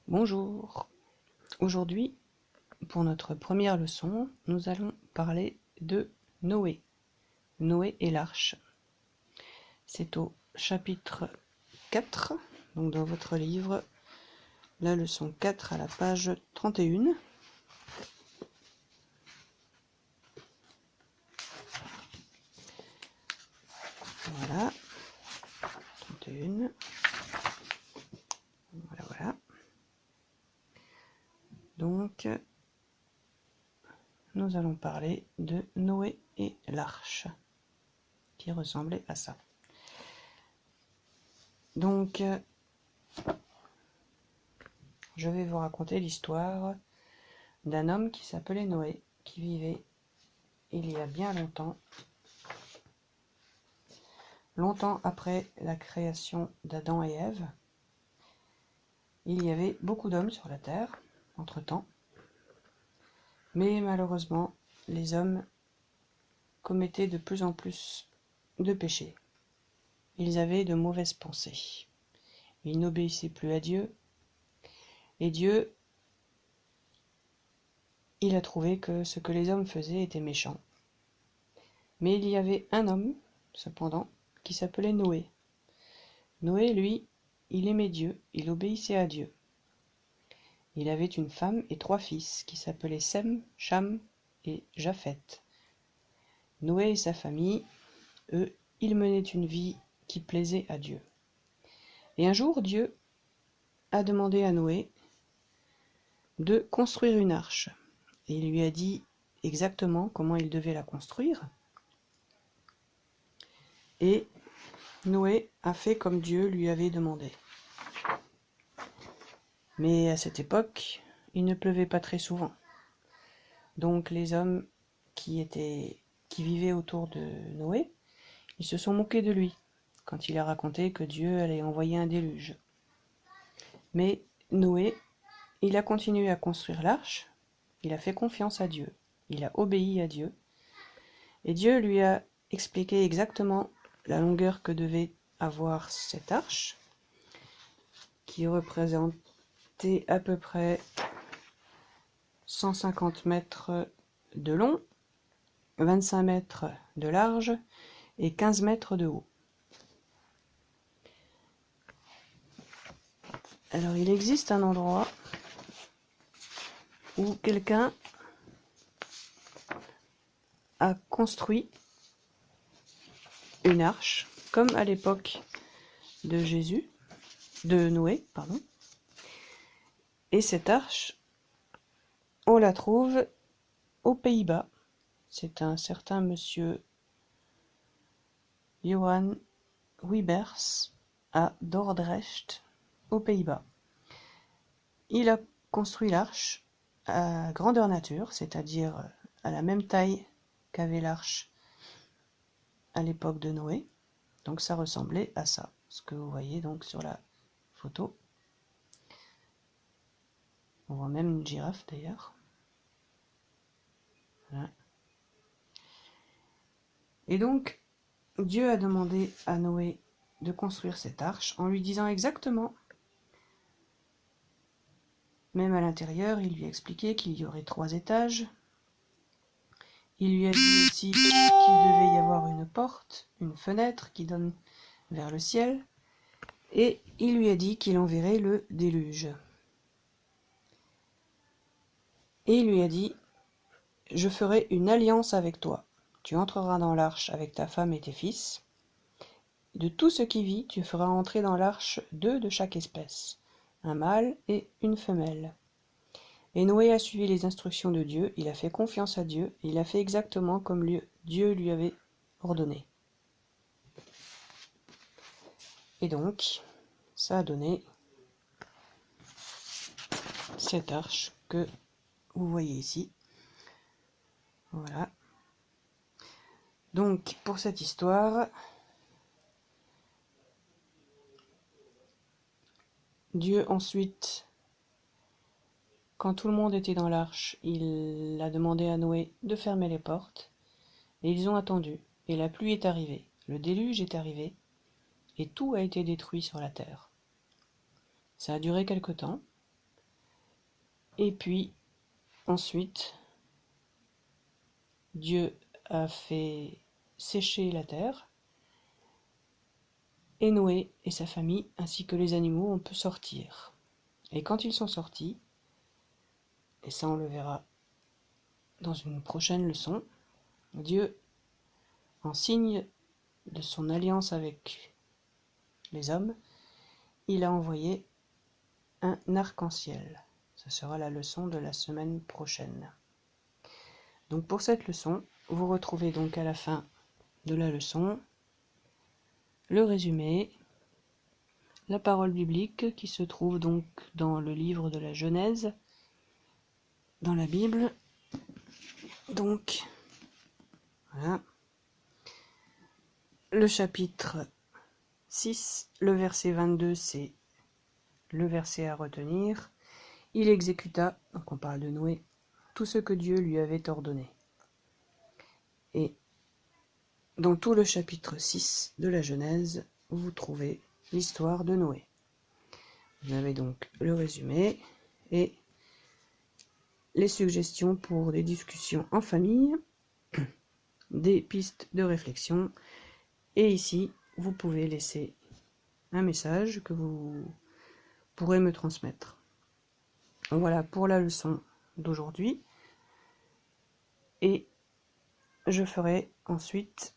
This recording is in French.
Bonjour. Aujourd'hui, pour notre première leçon, nous allons parler de Noé. Noé et l'arche. C'est au chapitre 4, donc dans votre livre, la leçon 4 à la page 31. Voilà. 31. Voilà. Donc, nous allons parler de Noé et l'arche, qui ressemblait à ça. Donc, je vais vous raconter l'histoire d'un homme qui s'appelait Noé, qui vivait il y a bien longtemps après la création d'Adam et Ève. Il y avait beaucoup d'hommes sur la terre, entre-temps, mais malheureusement, les hommes commettaient de plus en plus de péchés. Ils avaient de mauvaises pensées. Ils n'obéissaient plus à Dieu, et Dieu, il a trouvé que ce que les hommes faisaient était méchant. Mais il y avait un homme, cependant, qui s'appelait Noé. Noé, lui, il aimait Dieu, il obéissait à Dieu. Il avait une femme et 3 fils qui s'appelaient Sem, Cham et Japheth. Noé et sa famille, eux, ils menaient une vie qui plaisait à Dieu. Et un jour, Dieu a demandé à Noé de construire une arche. Et il lui a dit exactement comment il devait la construire. Et Noé a fait comme Dieu lui avait demandé. Mais à cette époque, il ne pleuvait pas très souvent. Donc les hommes qui vivaient autour de Noé, ils se sont moqués de lui quand il a raconté que Dieu allait envoyer un déluge. Mais Noé, il a continué à construire l'arche, il a fait confiance à Dieu, il a obéi à Dieu, et Dieu lui a expliqué exactement la longueur que devait avoir cette arche, qui représentait à peu près 150 mètres de long, 25 mètres de large et 15 mètres de haut. Alors il existe un endroit où quelqu'un a construit une arche, comme à l'époque de Noé, pardon. Et cette arche, on la trouve aux Pays-Bas. C'est un certain monsieur Johan Wiebers à Dordrecht, aux Pays-Bas. Il a construit l'arche à grandeur nature, c'est-à-dire à la même taille qu'avait l'arche à l'époque de Noé. Donc ça ressemblait à ça, ce que vous voyez donc sur la photo. On voit même une girafe d'ailleurs. Voilà. Et donc, Dieu a demandé à Noé de construire cette arche en lui disant exactement, même à l'intérieur, il lui a expliqué qu'il y aurait 3 étages. Il lui a dit aussi qu'il devait y avoir une porte, une fenêtre qui donne vers le ciel, et il lui a dit qu'il enverrait le déluge. Et il lui a dit, je ferai une alliance avec toi. Tu entreras dans l'arche avec ta femme et tes fils. De tout ce qui vit, tu feras entrer dans l'arche 2 de chaque espèce, un mâle et une femelle. Et Noé a suivi les instructions de Dieu, il a fait confiance à Dieu, et il a fait exactement comme Dieu lui avait ordonné. Et donc, ça a donné cette arche que vous voyez ici. Voilà. Donc, pour cette histoire, Dieu ensuite, quand tout le monde était dans l'arche, il a demandé à Noé de fermer les portes, et ils ont attendu, et la pluie est arrivée, le déluge est arrivé, et tout a été détruit sur la terre. Ça a duré quelque temps, Et puis ensuite, Dieu a fait sécher la terre, et Noé et sa famille, ainsi que les animaux, ont pu sortir. Et quand ils sont sortis, et ça on le verra dans une prochaine leçon, Dieu, en signe de son alliance avec les hommes, il a envoyé un arc-en-ciel. Ce sera la leçon de la semaine prochaine. Donc pour cette leçon, vous retrouvez donc à la fin de la leçon le résumé, la parole biblique qui se trouve donc dans le livre de la Genèse, dans la Bible. Donc, voilà. Le chapitre 6, le verset 22, c'est le verset à retenir. Il exécuta, donc on parle de Noé, tout ce que Dieu lui avait ordonné. Et dans tout le chapitre 6 de la Genèse, vous trouvez l'histoire de Noé. Vous avez donc le résumé et les suggestions pour des discussions en famille, des pistes de réflexion. Et ici, vous pouvez laisser un message que vous pourrez me transmettre. Voilà pour la leçon d'aujourd'hui. Et je ferai ensuite